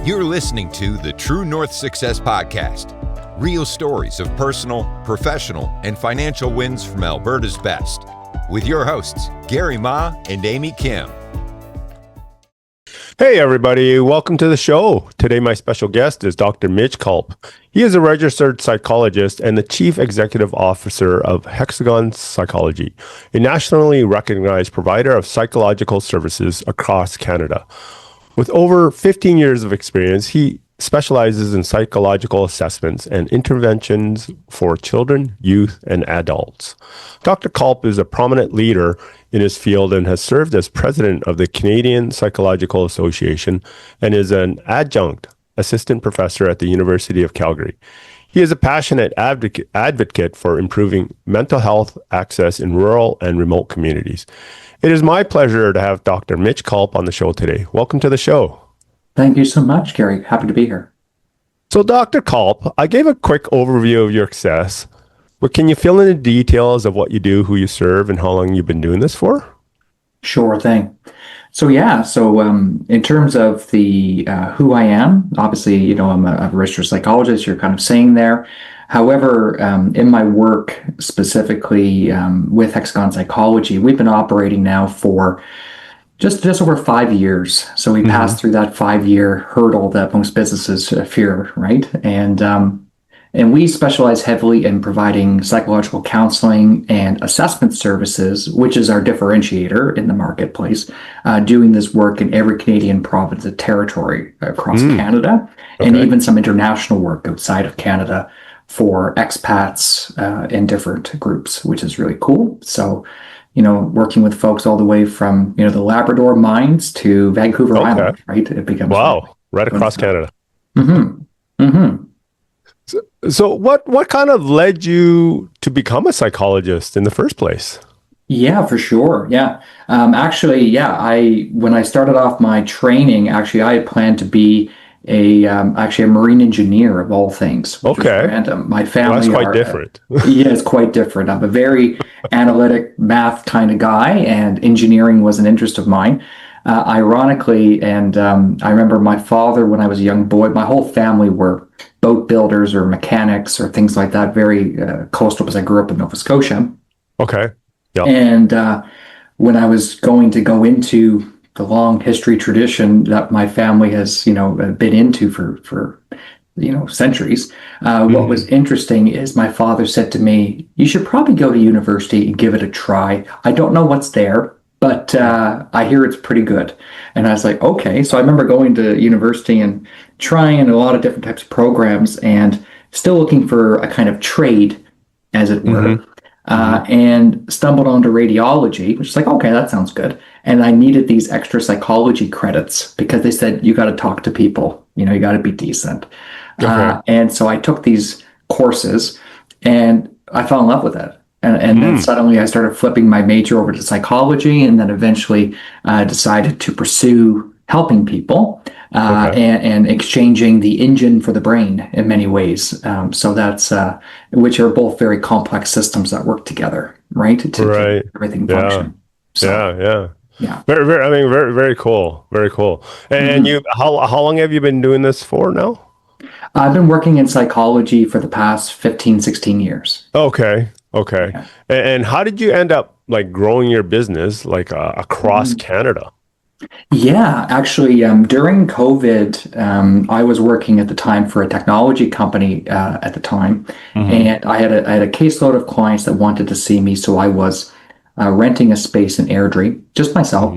You're listening to the True North Success Podcast. Real stories of personal, professional, and financial wins from Alberta's best. With your hosts, Gary Ma and Amy Kim. Hey everybody, welcome to the show. Today my special guest is Dr. Mitch Colp. He is a registered psychologist and the Chief Executive Officer of Hexagon Psychology, a nationally recognized provider of psychological services across Canada. With over 15 years of experience, he specializes in psychological assessments and interventions for children, youth, and adults. Dr. Colp is a prominent leader in his field and has served as president of the Canadian Psychological Association and is an adjunct assistant professor at the University of Calgary. He is a passionate advocate for improving mental health access in rural and remote communities. It is my pleasure to have Dr. Mitch Colp on the show today. Welcome to the show. Thank you so much, Gary. Happy to be here. So, Dr. Colp, I gave a quick overview of your success, but can you fill in the details of what you do, who you serve, and how long you've been doing this for? Sure thing. So in terms of the who I am, obviously, I'm a registered psychologist. You're kind of saying there. However, in my work specifically with Hexagon Psychology, we've been operating now for just over 5 years. So we passed through that 5-year hurdle that most businesses fear, right? And we specialize heavily in providing psychological counseling and assessment services, which is our differentiator in the marketplace, doing this work in every Canadian province and territory across Canada, and even some international work outside of Canada for expats in different groups, which is really cool. So, working with folks all the way from, the Labrador mines to Vancouver Island, right? It becomes right across Canada. Mm-hmm. So what kind of led you to become a psychologist in the first place? Yeah, for sure. Yeah. When I started off my training, I had planned to be a marine engineer of all things. Okay. Random. My family that's quite different. Yeah, it's quite different. I'm a very analytic math kind of guy, and engineering was an interest of mine. Ironically, and I remember my father, when I was a young boy, my whole family were boat builders or mechanics or things like that, very coastal, because I grew up in Nova Scotia. Okay. Yeah. And when I was going to go into the long history tradition that my family has, been into for centuries, what was interesting is my father said to me, "You should probably go to university and give it a try. I don't know what's there, but I hear it's pretty good." And I was like, okay. So I remember going to university and trying a lot of different types of programs and still looking for a kind of trade, as it were, and stumbled onto radiology, which is like, okay, that sounds good. And I needed these extra psychology credits because they said, you got to talk to people, you got to be decent. Okay. And so I took these courses and I fell in love with it. And then suddenly I started flipping my major over to psychology, and then eventually decided to pursue helping people and exchanging the engine for the brain in many ways. So that's, which are both very complex systems that work together, right? To make everything function. So, yeah. Very, very cool. Very cool. And how long have you been doing this for now? I've been working in psychology for the past 15, 16 years. Okay. Yeah. And how did you end up growing your business across Canada? Yeah, actually, during COVID, I was working at the time for a technology company at the time, and I had a caseload of clients that wanted to see me, so I was renting a space in Airdrie, just myself.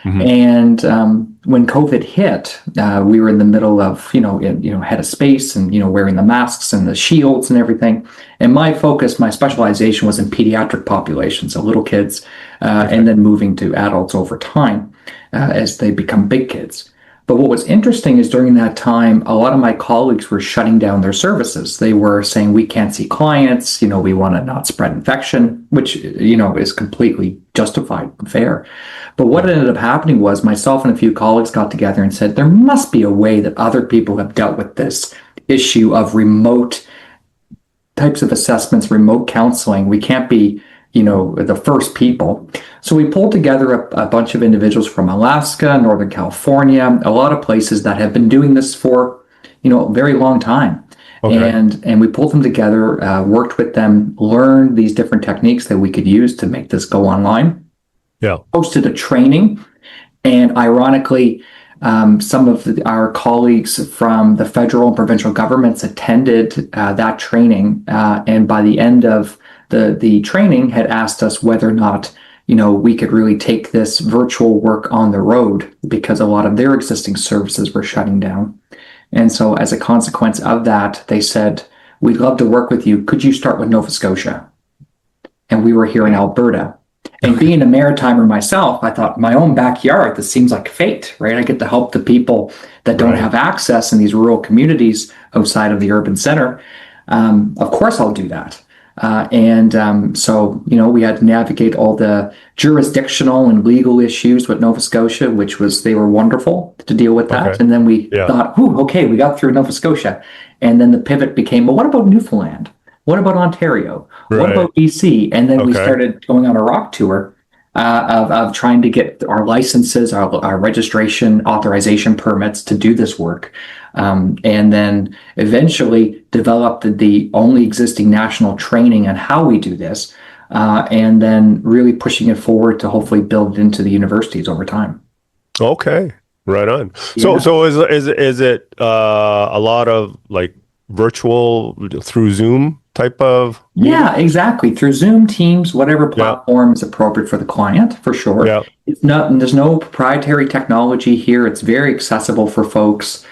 And when COVID hit, we were in the middle of, had a space and, wearing the masks and the shields and everything. And my specialization was in pediatric populations, so little kids, and then moving to adults over time as they become big kids. But what was interesting is during that time, a lot of my colleagues were shutting down their services. They were saying, we can't see clients, we want to not spread infection, which, is completely justified and fair. But what ended up happening was myself and a few colleagues got together and said, there must be a way that other people have dealt with this issue of remote types of assessments, remote counseling. We can't be the first people. So we pulled together a bunch of individuals from Alaska, Northern California, a lot of places that have been doing this for, a very long time. Okay. And we pulled them together, worked with them, learned these different techniques that we could use to make this go online. Yeah. Hosted a training, and ironically, some of our colleagues from the federal and provincial governments attended that training, and by the end of the training had asked us whether or not we could really take this virtual work on the road, because a lot of their existing services were shutting down. And so as a consequence of that, they said, we'd love to work with you. Could you start with Nova Scotia? And we were here in Alberta. And being a maritimer myself, I thought, my own backyard, this seems like fate, right? I get to help the people that don't have access in these rural communities outside of the urban center. Of course, I'll do that. So we had to navigate all the jurisdictional and legal issues with Nova Scotia, they were wonderful to deal with that. Okay. And then we thought, okay, we got through Nova Scotia. And then the pivot became, well, what about Newfoundland? What about Ontario? What about BC? And then we started going on a rock tour of trying to get our licenses, our registration, authorization permits to do this work. And then eventually developed the only existing national training on how we do this, and then really pushing it forward to hopefully build it into the universities over time. Okay, right on. So is it a lot of like virtual through Zoom type of meeting? Yeah, exactly. Through Zoom, Teams, whatever platform is appropriate for the client, for sure. Yeah. There's no proprietary technology here. It's very accessible for folks,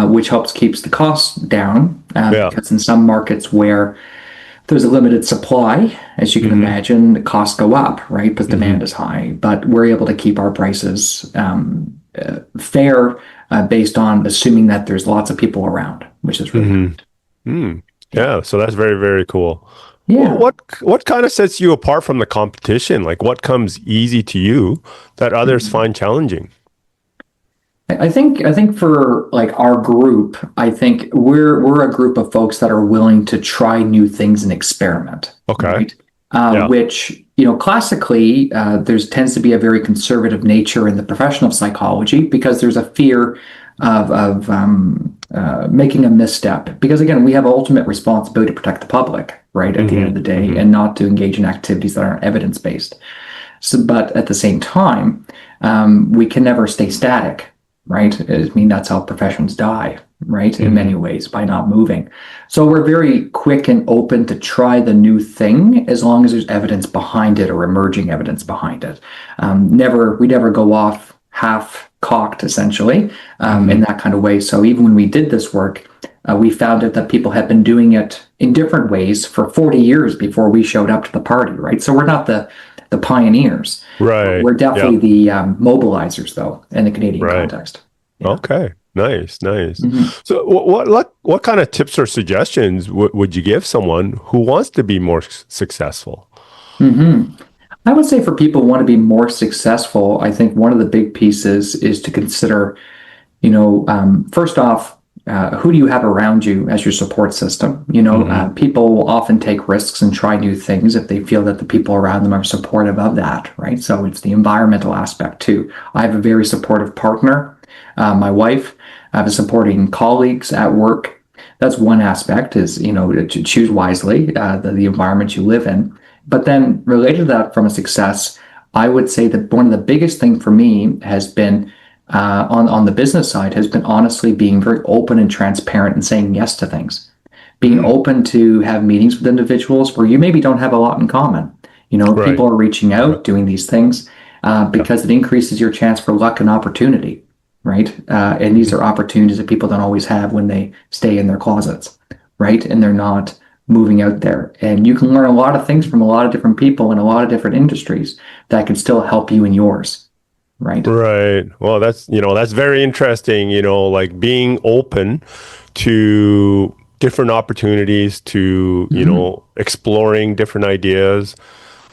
which helps keeps the costs down, because in some markets where there's a limited supply, as you can imagine, the costs go up, right? Because demand is high. But we're able to keep our prices fair, based on assuming that there's lots of people around, which is really good. Yeah, so that's very, very cool. Yeah. What kind of sets you apart from the competition? Like, what comes easy to you that others find challenging? I think for like our group, I think we're a group of folks that are willing to try new things and experiment. Okay. Right? Which, classically, there tends to be a very conservative nature in the profession of psychology, because there's a fear of making a misstep. Because again, we have ultimate responsibility to protect the public, right, at the end of the day, and not to engage in activities that aren't evidence-based. So, but at the same time, we can never stay static, right? I mean, that's how professions die, right? In many ways, by not moving. So we're very quick and open to try the new thing, as long as there's evidence behind it or emerging evidence behind it. We never go off half-cocked, essentially, in that kind of way. So even when we did this work, we found out that people had been doing it in different ways for 40 years before we showed up to the party, right? So we're not the pioneers. Right. We're definitely the mobilizers, though, in the Canadian context. Yeah. Okay. Nice. So what kind of tips or suggestions would you give someone who wants to be more successful? I would say for people who want to be more successful, I think one of the big pieces is to consider, first off, who do you have around you as your support system? People will often take risks and try new things if they feel that the people around them are supportive of that, right? So it's the environmental aspect too. I have a very supportive partner, my wife. I have a supporting colleagues at work. That's one aspect, is, to choose wisely the environment you live in. But then related to that, from a success, I would say that one of the biggest thing for me has been, on the business side, has been honestly being very open and transparent and saying yes to things. Being open to have meetings with individuals where you maybe don't have a lot in common. People are reaching out, doing these things, because it increases your chance for luck and opportunity, right? And these are opportunities that people don't always have when they stay in their closets, right? And they're not moving out there. And you can learn a lot of things from a lot of different people in a lot of different industries that can still help you in yours. Right. Well, that's very interesting, like being open to different opportunities, to, exploring different ideas,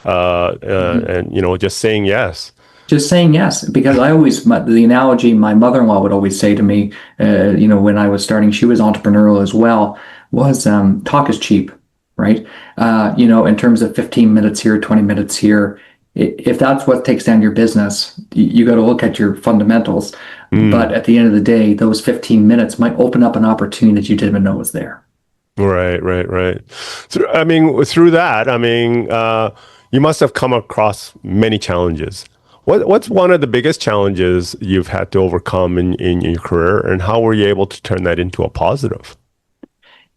and, just saying yes. Just saying yes, because the analogy my mother-in-law would always say to me, when I was starting, she was entrepreneurial as well, was talk is cheap, right? In terms of 15 minutes here, 20 minutes here, if that's what takes down your business, you got to look at your fundamentals. But at the end of the day, those 15 minutes might open up an opportunity that you didn't even know was there. Right. Through that, you must have come across many challenges. What's one of the biggest challenges you've had to overcome in your career, and how were you able to turn that into a positive?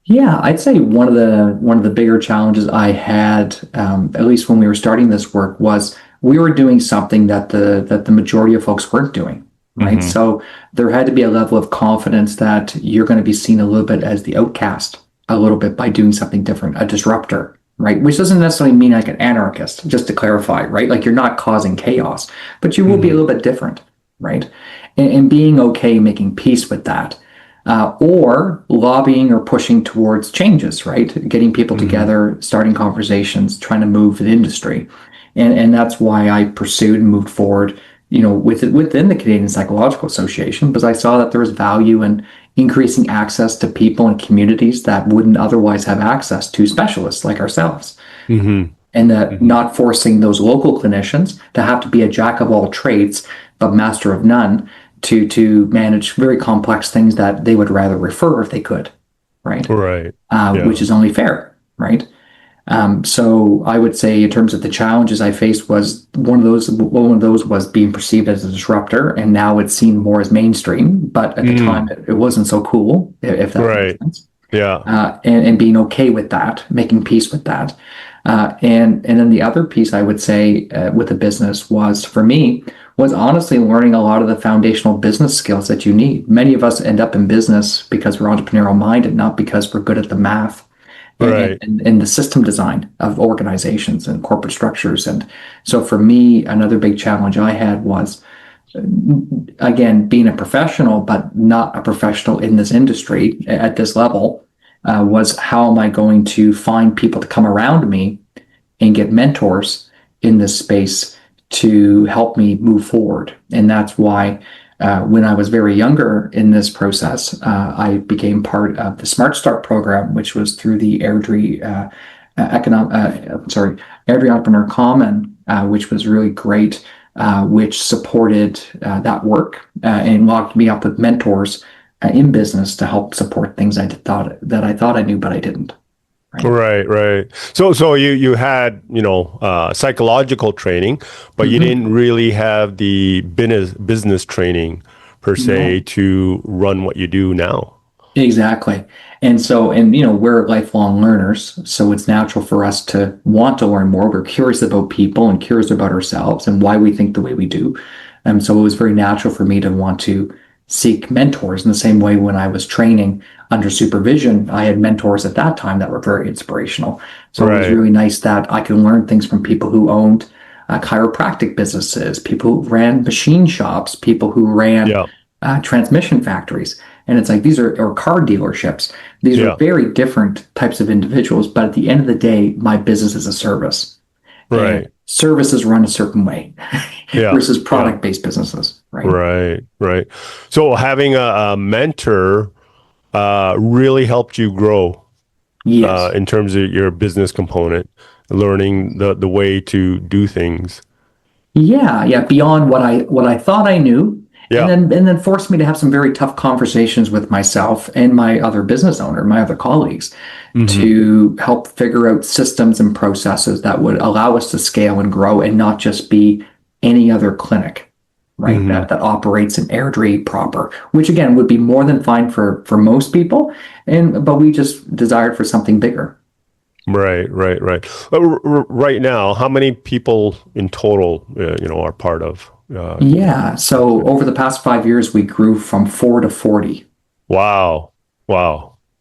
Yeah, I'd say one of the bigger challenges I had, at least when we were starting this work, was we were doing something that the majority of folks weren't doing, right? So there had to be a level of confidence that you're going to be seen a little bit as the outcast, a little bit, by doing something different, a disruptor, right? Which doesn't necessarily mean like an anarchist, just to clarify, right? Like you're not causing chaos, but you will be a little bit different, right? And being okay, making peace with that. Or lobbying or pushing towards changes, right? Getting people together, starting conversations, trying to move the industry. And that's why I pursued and moved forward, within the Canadian Psychological Association, because I saw that there was value in increasing access to people and communities that wouldn't otherwise have access to specialists like ourselves. And that not forcing those local clinicians to have to be a jack of all trades, but master of none, to manage very complex things that they would rather refer if they could, right? Right. Which is only fair, right? So I would say in terms of the challenges I faced, was one of those was being perceived as a disruptor, and now it's seen more as mainstream. But at the time, it wasn't so cool, if that makes sense. Yeah. And being okay with that, making peace with that. And then the other piece I would say with the business was, for me, was honestly learning a lot of the foundational business skills that you need. Many of us end up in business because we're entrepreneurial minded, not because we're good at the math and the system design of organizations and corporate structures. And so for me, another big challenge I had was, again, being a professional, but not a professional in this industry at this level, was how am I going to find people to come around me and get mentors in this space to help me move forward. And that's why when I was very younger in this process, I became part of the Smart Start program, which was through the Airdrie Entrepreneur Common, which was really great, which supported that work and locked me up with mentors in business to help support things I thought I knew, but I didn't. Right. So you had, psychological training, but you didn't really have the business training per se to run what you do now. Exactly. And we're lifelong learners, so it's natural for us to want to learn more. We're curious about people and curious about ourselves and why we think the way we do. And so it was very natural for me to want to seek mentors in the same way. When I was training under supervision, I had mentors at that time that were very inspirational. So it was really nice that I could learn things from people who owned chiropractic businesses, people who ran machine shops, people who ran transmission factories. And it's like, these are, or car dealerships. These are very different types of individuals. But at the end of the day, my business is a service. And services run a certain way versus product-based businesses. Right. So having a mentor really helped you grow in terms of your business component, learning the way to do things. Beyond what I thought I knew. And then forced me to have some very tough conversations with myself and my other business owner, my other colleagues, to help figure out systems and processes that would allow us to scale and grow and not just be any other clinic, right? That operates in Airdrie proper, which again would be more than fine for most people, but we just desired for something bigger. Right. Right now, how many people in total, are part of? So over the past 5 years, we grew from 4 to 40. Wow.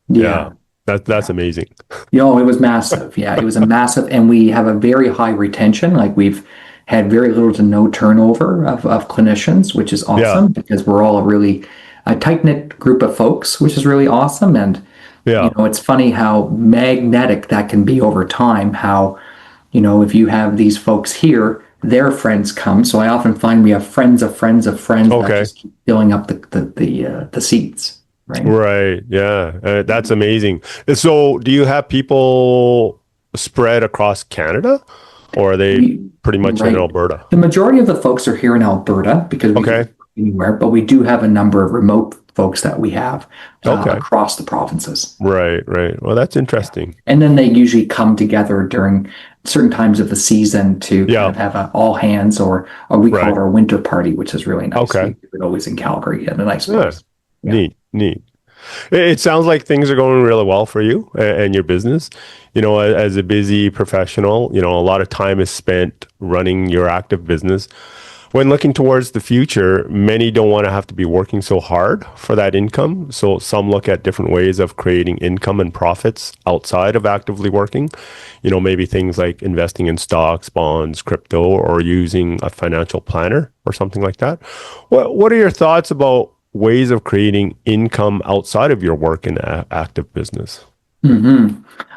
Yeah. That's amazing. It was massive. It was a massive, and we have a very high retention. Like, we've had very little to no turnover of clinicians, which is awesome because we're all a tight-knit group of folks, which is really awesome. And, it's funny how magnetic that can be over time, how, if you have these folks here, their friends come. So I often find we have friends of friends of friends that just keep filling up the seats. right? Right. Yeah. That's amazing. So do you have people spread across Canada, or are they We, pretty much in right. Alberta? The majority of the folks are here in Alberta because we can Okay. work anywhere, but we do have a number of remote folks that we have Okay. across the provinces. Right. Right. Well, that's interesting. And then they usually come together during certain times of the season to kind Yeah. of have a all hands or we call Right. it our winter party, which is really nice. We Okay. do it always in Calgary at a nice Yeah. place. Yeah. Neat. Neat. It sounds like things are going really well for you and your business. As a busy professional, a lot of time is spent running your active business. When looking towards the future, many don't want to have to be working so hard for that income. So some look at different ways of creating income and profits outside of actively working. Maybe things like investing in stocks, bonds, crypto, or using a financial planner or something like that. What are your thoughts about ways of creating income outside of your work in active business? hmm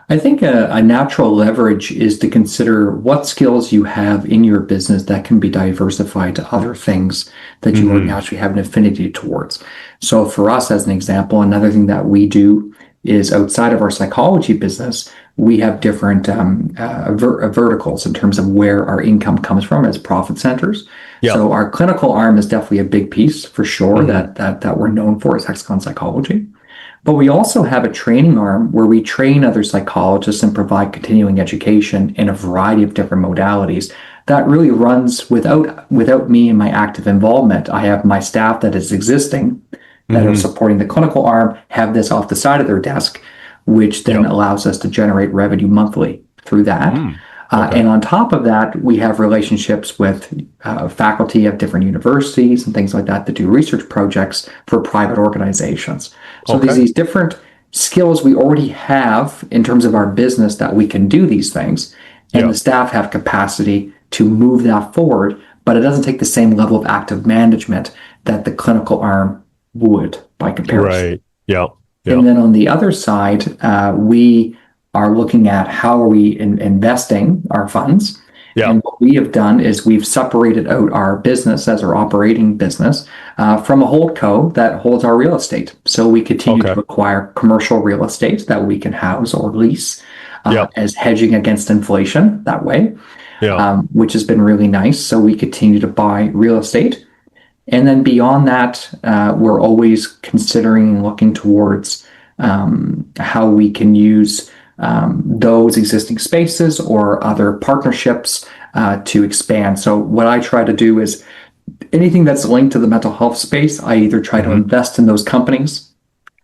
I think a natural leverage is to consider what skills you have in your business that can be diversified to other things that you already Hmm. naturally have an affinity towards. So, for us, as an example, another thing that we do is outside of our psychology business, we have different verticals in terms of where our income comes from as profit centers. Yeah. So, our clinical arm is definitely a big piece for sure Hmm. that we're known for as Hexagon Psychology. But we also have a training arm where we train other psychologists and provide continuing education in a variety of different modalities that really runs without me and my active involvement. I have my staff that is existing that are Hmm. supporting the clinical arm have this off the side of their desk, which then Yep. allows us to generate revenue monthly through that. Mm. Okay. And on top of that, we have relationships with faculty of different universities and things like that that do research projects for private organizations. So Okay. these different skills we already have in terms of our business that we can do these things, and Yeah. the staff have capacity to move that forward, but it doesn't take the same level of active management that the clinical arm would by comparison. Right. Yeah. Yeah. And then on the other side, we are looking at how are we investing our funds. Yeah. And what we have done is we've separated out our business as our operating business from a holdco that holds our real estate. So we continue Okay. to acquire commercial real estate that we can house or lease Yeah. as hedging against inflation that way, Yeah. which has been really nice. So we continue to buy real estate. And then beyond that, we're always considering and looking towards how we can use those existing spaces or other partnerships to expand. So what I try to do is anything that's linked to the mental health space, I either try to Hmm. invest in those companies,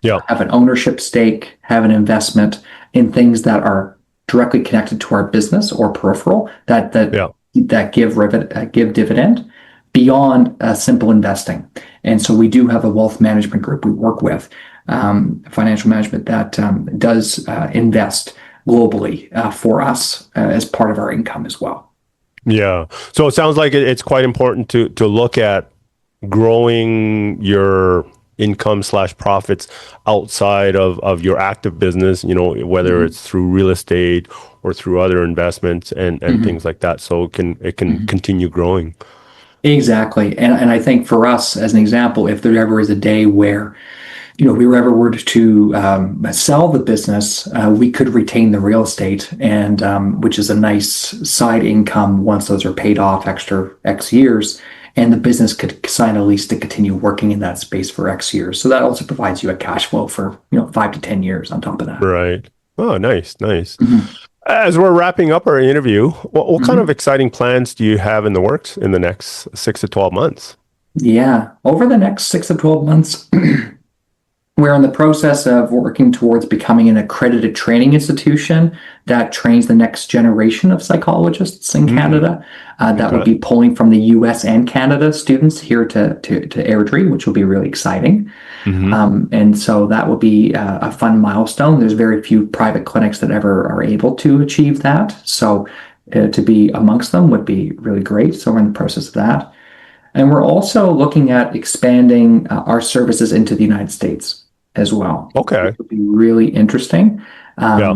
Yeah. have an ownership stake, have an investment in things that are directly connected to our business or peripheral Yeah. that give dividend beyond simple investing. And so we do have a wealth management group we work with, financial management that does invest globally for us as part of our income as well. Yeah. So it sounds like it's quite important to look at growing your income slash profits outside of your active business, whether it's through real estate or through other investments and things like that. So it can continue growing. Exactly. And I think for us, as an example, if there ever is a day where we ever were to sell the business, we could retain the real estate, and which is a nice side income once those are paid off extra X years, and the business could sign a lease to continue working in that space for X years. So that also provides you a cash flow for 5 to 10 years on top of that. Right. Oh, nice, nice. Mhm. As we're wrapping up our interview, what kind Mhm. of exciting plans do you have in the works in the next 6 to 12 months? Yeah, over the next 6 to 12 months, we're in the process of working towards becoming an accredited training institution that trains the next generation of psychologists in Canada. That would Okay. be pulling from the US and Canada students here to Airdrie, which will be really exciting. Hmm. And so that will be a fun milestone. There's very few private clinics that ever are able to achieve that. So to be amongst them would be really great. So we're in the process of that. And we're also looking at expanding our services into the United States as well, Okay. which would be really interesting.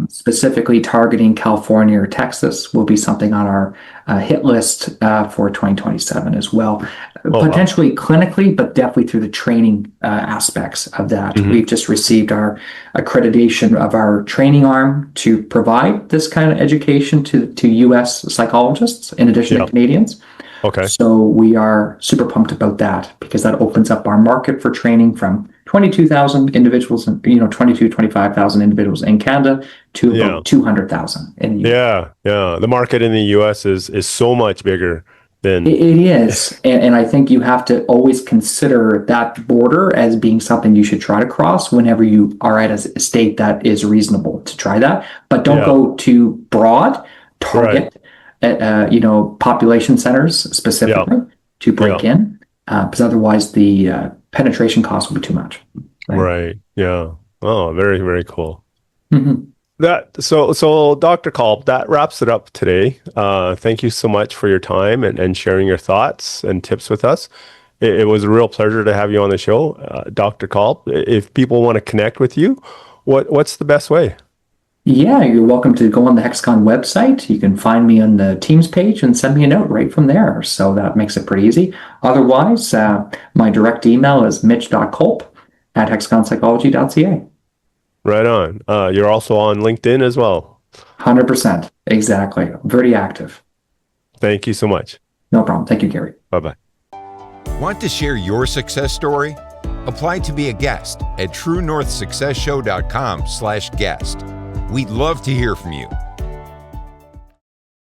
Specifically targeting California or Texas will be something on our hit list for 2027 as well. Potentially clinically, but definitely through the training aspects of that. We've just received our accreditation of our training arm to provide this kind of education to U.S. psychologists in addition to Canadians. Okay. So we are super pumped about that because that opens up our market for training from 22,000 individuals, 25,000 individuals in Canada to about 200,000 in the US. Yeah. The market in the U.S. is so much bigger than it is. And I think you have to always consider that border as being something you should try to cross whenever you are at a state that is reasonable to try that. But don't go too broad. Target population centers specifically to break in, because otherwise the penetration cost will be too much. Right. Yeah. Oh, very, very cool. So Dr. Colp, that wraps it up today. Thank you so much for your time and sharing your thoughts and tips with us. It was a real pleasure to have you on the show, Dr. Colp. If people want to connect with you, what's the best way? Yeah, you're welcome to go on the Hexagon website. You can find me on the Teams page and send me a note right from there. So that makes it pretty easy. Otherwise, my direct email is mitch.colp@hexagonpsychology.ca. Right on. You're also on LinkedIn as well. 100%. Exactly. Very active. Thank you so much. No problem. Thank you, Gary. Bye-bye. Want to share your success story? Apply to be a guest at truenorthsuccessshow.com/guest. We'd love to hear from you.